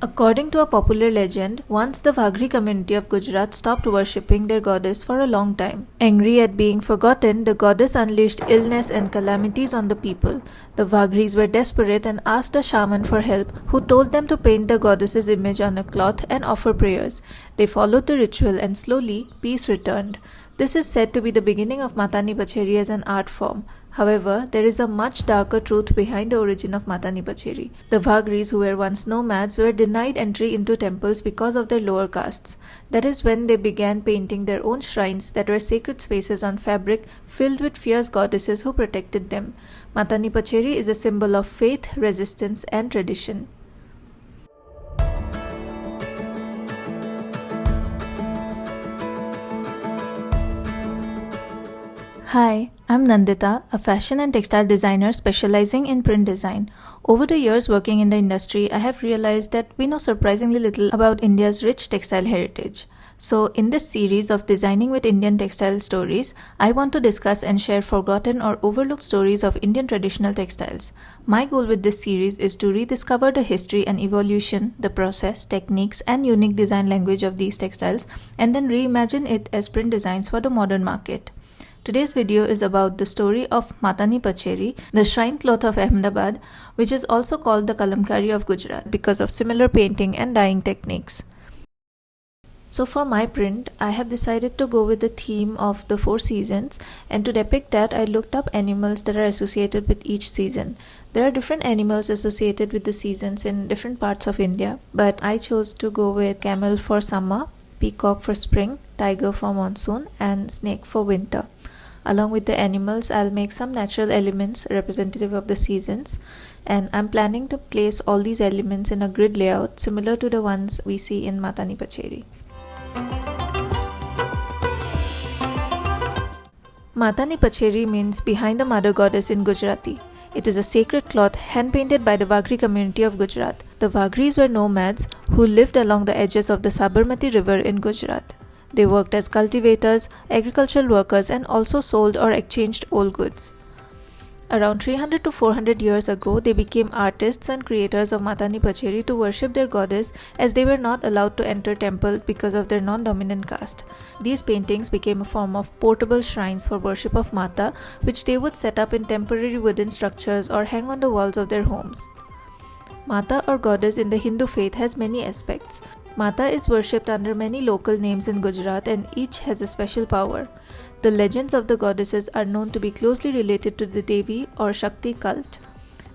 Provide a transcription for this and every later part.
According to a popular legend, once the Vagri community of Gujarat stopped worshipping their goddess for a long time. Angry at being forgotten, the goddess unleashed illness and calamities on the people. The Vagris were desperate and asked a shaman for help, who told them to paint the goddess's image on a cloth and offer prayers. They followed the ritual and slowly, peace returned. This is said to be the beginning of Matani Pacheri as an art form. However, there is a much darker truth behind the origin of Matani Pacheri. The Vagris, who were once nomads, were denied entry into temples because of their lower castes. That is when they began painting their own shrines that were sacred spaces on fabric filled with fierce goddesses who protected them. Matani Pacheri is a symbol of faith, resistance, and tradition. Hi, I'm Nandita, a fashion and textile designer specializing in print design. Over the years working in the industry, I have realized that we know surprisingly little about India's rich textile heritage. So, in this series of Designing with Indian Textile Stories, I want to discuss and share forgotten or overlooked stories of Indian traditional textiles. My goal with this series is to rediscover the history and evolution, the process, techniques, and unique design language of these textiles, and then reimagine it as print designs for the modern market. Today's video is about the story of Matani Pacheri, the shrine cloth of Ahmedabad, which is also called the Kalamkari of Gujarat because of similar painting and dyeing techniques. So for my print, I have decided to go with the theme of the 4 seasons, and to depict that I looked up animals that are associated with each season. There are different animals associated with the seasons in different parts of India, but I chose to go with camel for summer, peacock for spring, tiger for monsoon, and snake for winter. Along with the animals, I'll make some natural elements representative of the seasons, and I'm planning to place all these elements in a grid layout similar to the ones we see in Matani Pacheri. Matani Pacheri means behind the mother goddess in Gujarati. It is a sacred cloth hand-painted by the Vagri community of Gujarat. The Vagris were nomads who lived along the edges of the Sabarmati river in Gujarat. They worked as cultivators, agricultural workers, and also sold or exchanged old goods. Around 300 to 400 years ago, they became artists and creators of Matani Pacheri to worship their goddess, as they were not allowed to enter temples because of their non-dominant caste. These paintings became a form of portable shrines for worship of Mata, which they would set up in temporary wooden structures or hang on the walls of their homes. Mata or goddess in the Hindu faith has many aspects. Mata is worshipped under many local names in Gujarat, and each has a special power. The legends of the goddesses are known to be closely related to the Devi or Shakti cult.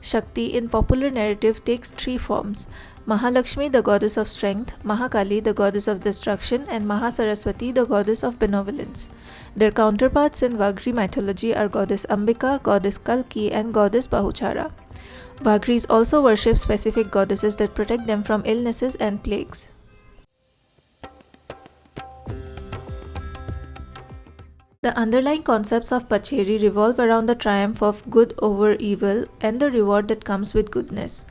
Shakti in popular narrative takes 3 forms: Mahalakshmi, the goddess of strength; Mahakali, the goddess of destruction; and Mahasaraswati, the goddess of benevolence. Their counterparts in Vagri mythology are goddess Ambika, goddess Kalki, and goddess Bahuchara. Vagris also worship specific goddesses that protect them from illnesses and plagues. The underlying concepts of Pacheri revolve around the triumph of good over evil and the reward that comes with goodness.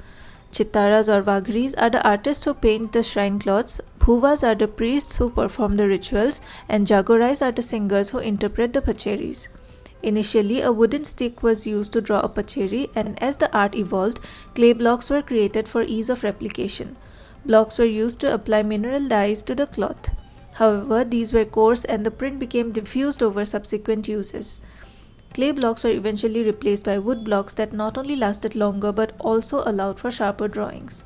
Chittaras or Vagris are the artists who paint the shrine cloths, Bhuvas are the priests who perform the rituals, and Jagorais are the singers who interpret the Pacheris. Initially, a wooden stick was used to draw a Pacheri, and as the art evolved, clay blocks were created for ease of replication. Blocks were used to apply mineral dyes to the cloth. However, these were coarse and the print became diffused over subsequent uses. Clay blocks were eventually replaced by wood blocks that not only lasted longer but also allowed for sharper drawings.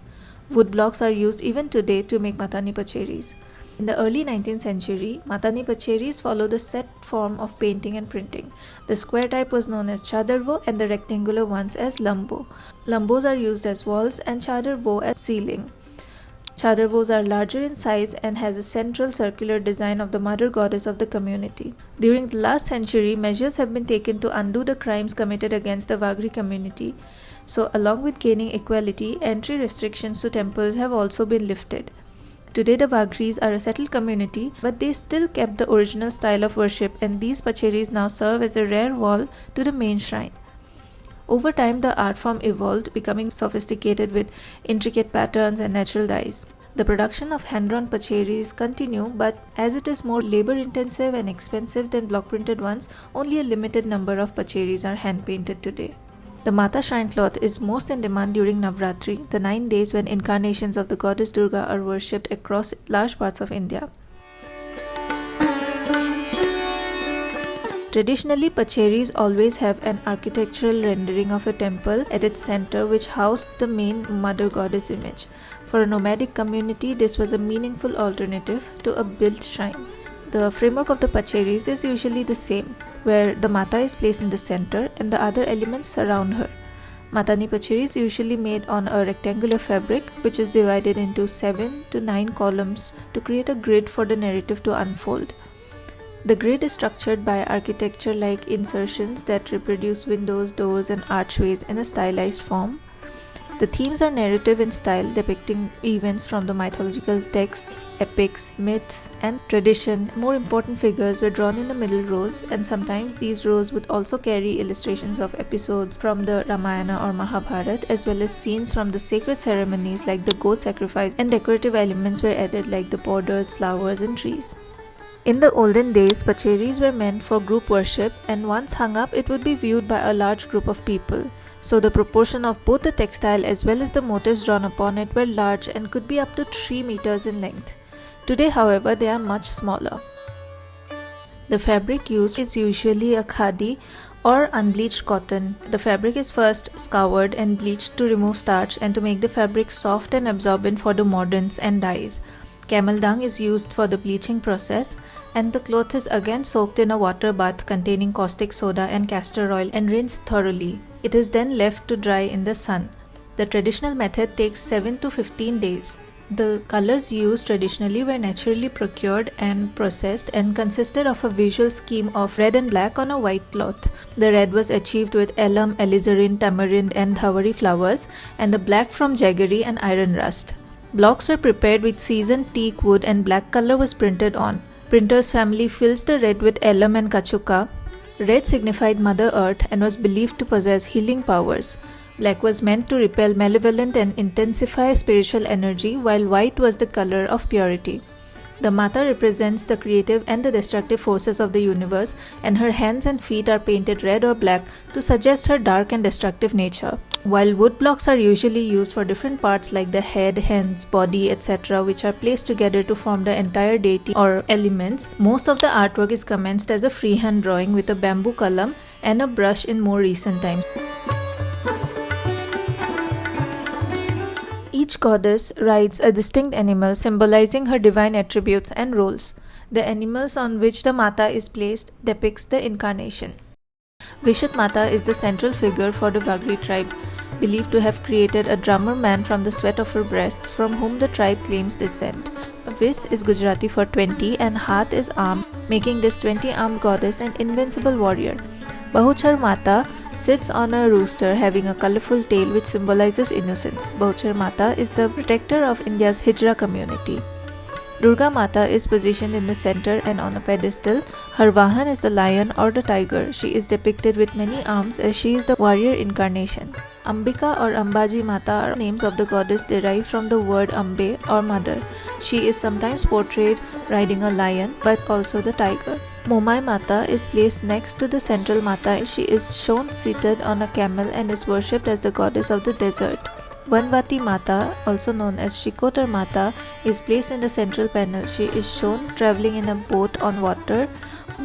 Wood blocks are used even today to make Matani Pacheris. In the early 19th century, Matani Pacheris followed a set form of painting and printing. The square type was known as Chadarvo and the rectangular ones as Lambo. Lambos are used as walls and Chadarvo as ceiling. Chadarvos are larger in size and has a central circular design of the mother goddess of the community. During the last century, measures have been taken to undo the crimes committed against the Vagri community. So, along with gaining equality, entry restrictions to temples have also been lifted. Today, the Vagris are a settled community, but they still kept the original style of worship, and these Pacheris now serve as a rare wall to the main shrine. Over time, the art form evolved, becoming sophisticated with intricate patterns and natural dyes. The production of hand-drawn Pacheris continue, but as it is more labor-intensive and expensive than block-printed ones, only a limited number of Pacheris are hand-painted today. The Mata shrine cloth is most in demand during Navratri, the 9 days when incarnations of the goddess Durga are worshipped across large parts of India. Traditionally, Pacheris always have an architectural rendering of a temple at its center which housed the main mother goddess image. For a nomadic community, this was a meaningful alternative to a built shrine. The framework of the Pacheris is usually the same, where the Mata is placed in the center and the other elements surround her. Matani Pacheri is usually made on a rectangular fabric which is divided into 7 to 9 columns to create a grid for the narrative to unfold. The grid is structured by architecture-like insertions that reproduce windows, doors, and archways in a stylized form. The themes are narrative in style, depicting events from the mythological texts, epics, myths, and tradition. More important figures were drawn in the middle rows, and sometimes these rows would also carry illustrations of episodes from the Ramayana or Mahabharata, as well as scenes from the sacred ceremonies like the goat sacrifice, and decorative elements were added like the borders, flowers, and trees. In the olden days, Pacheris were meant for group worship, and once hung up, it would be viewed by a large group of people. So the proportion of both the textile as well as the motifs drawn upon it were large and could be up to 3 meters in length. Today, however, they are much smaller. The fabric used is usually a khadi or unbleached cotton. The fabric is first scoured and bleached to remove starch and to make the fabric soft and absorbent for the mordants and dyes. Camel dung is used for the bleaching process, and the cloth is again soaked in a water bath containing caustic soda and castor oil and rinsed thoroughly. It is then left to dry in the sun. The traditional method takes 7 to 15 days. The colors used traditionally were naturally procured and processed and consisted of a visual scheme of red and black on a white cloth. The red was achieved with alum, alizarin, tamarind, and dhawari flowers, and the black from jaggery and iron rust. Blocks were prepared with seasoned teak wood and black color was printed on. Printer's family fills the red with alum and kachuka. Red signified Mother Earth and was believed to possess healing powers. Black was meant to repel malevolent and intensify spiritual energy, while white was the color of purity. The Mata represents the creative and the destructive forces of the universe, and her hands and feet are painted red or black to suggest her dark and destructive nature. While wood blocks are usually used for different parts like the head, hands, body, etc., which are placed together to form the entire deity or elements, most of the artwork is commenced as a freehand drawing with a bamboo column and a brush in more recent times. Each goddess rides a distinct animal symbolizing her divine attributes and roles. The animals on which the Mata is placed depicts the incarnation. Vishat Mata is the central figure for the Vagri tribe, believed to have created a drummer man from the sweat of her breasts, from whom the tribe claims descent. Vis is Gujarati for 20 and Hath is arm, making this 20-armed goddess an invincible warrior. Bahuchar Mata sits on a rooster having a colorful tail which symbolizes innocence. Bahuchar Mata is the protector of India's Hijra community. Durga Mata is positioned in the center and on a pedestal. Her Vahan is the lion or the tiger. She is depicted with many arms as she is the warrior incarnation. Ambika or Ambaji Mata are names of the goddess derived from the word Ambe or mother. She is sometimes portrayed riding a lion but also the tiger. Momai Mata is placed next to the central Mata. She is shown seated on a camel and is worshipped as the goddess of the desert. Vanvati Mata, also known as Shikotar Mata, is placed in the central panel. She is shown traveling in a boat on water.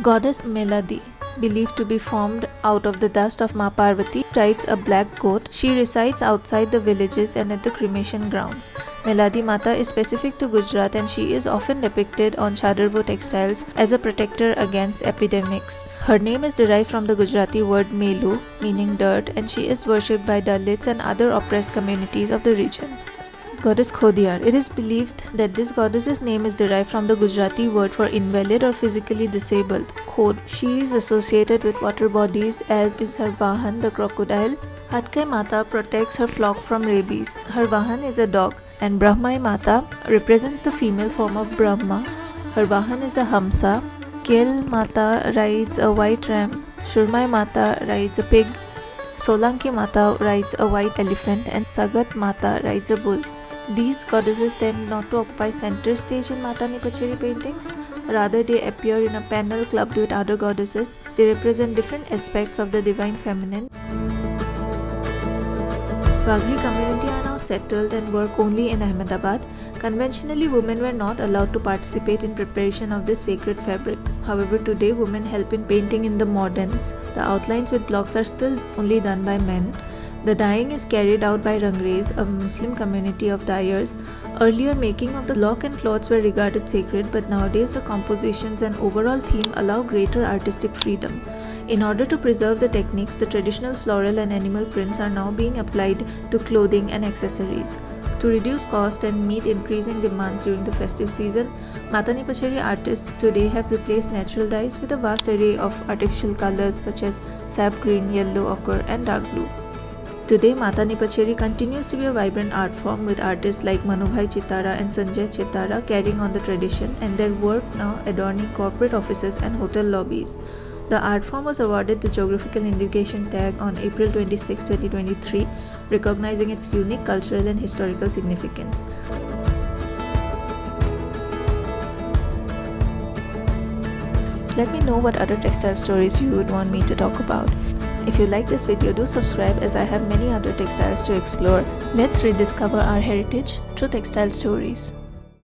Goddess Meladi, believed to be formed out of the dust of Ma Parvati, rides a black goat. She resides outside the villages and at the cremation grounds. Meladi Mata is specific to Gujarat and she is often depicted on Chadarvo textiles as a protector against epidemics. Her name is derived from the Gujarati word Melu, meaning dirt, and she is worshipped by Dalits and other oppressed communities of the region. Goddess Khodiyar. It is believed that this goddess's name is derived from the Gujarati word for invalid or physically disabled, Khod. She is associated with water bodies, as is her Vahan, the crocodile. Hatkai Mata protects her flock from rabies. Her Vahan is a dog, and Brahmai Mata represents the female form of Brahma. Her Vahan is a Hamsa. Kel Mata rides a white ram. Shurmai Mata rides a pig. Solanki Mata rides a white elephant, and Sagat Mata rides a bull. These goddesses tend not to occupy center stage in Matani Pacheri paintings. Rather, they appear in a panel clubbed with other goddesses. They represent different aspects of the divine feminine. Wagri community are now settled and work only in Ahmedabad. Conventionally, women were not allowed to participate in preparation of this sacred fabric. However, today women help in painting in the moderns. The outlines with blocks are still only done by men. The dyeing is carried out by Rangres, a Muslim community of dyers. Earlier, making of the block and cloths were regarded sacred, but nowadays the compositions and overall theme allow greater artistic freedom. In order to preserve the techniques, the traditional floral and animal prints are now being applied to clothing and accessories. To reduce cost and meet increasing demands during the festive season, Matani Pachedi artists today have replaced natural dyes with a vast array of artificial colors such as sap green, yellow, ochre, and dark blue. Today, Matani Pachedi continues to be a vibrant art form with artists like Manubhai Chitara and Sanjay Chitara carrying on the tradition and their work now adorning corporate offices and hotel lobbies. The art form was awarded the Geographical Indication Tag on April 26, 2023, recognizing its unique cultural and historical significance. Let me know what other textile stories you would want me to talk about. If you like this video, do subscribe as I have many other textiles to explore. Let's rediscover our heritage through textile stories.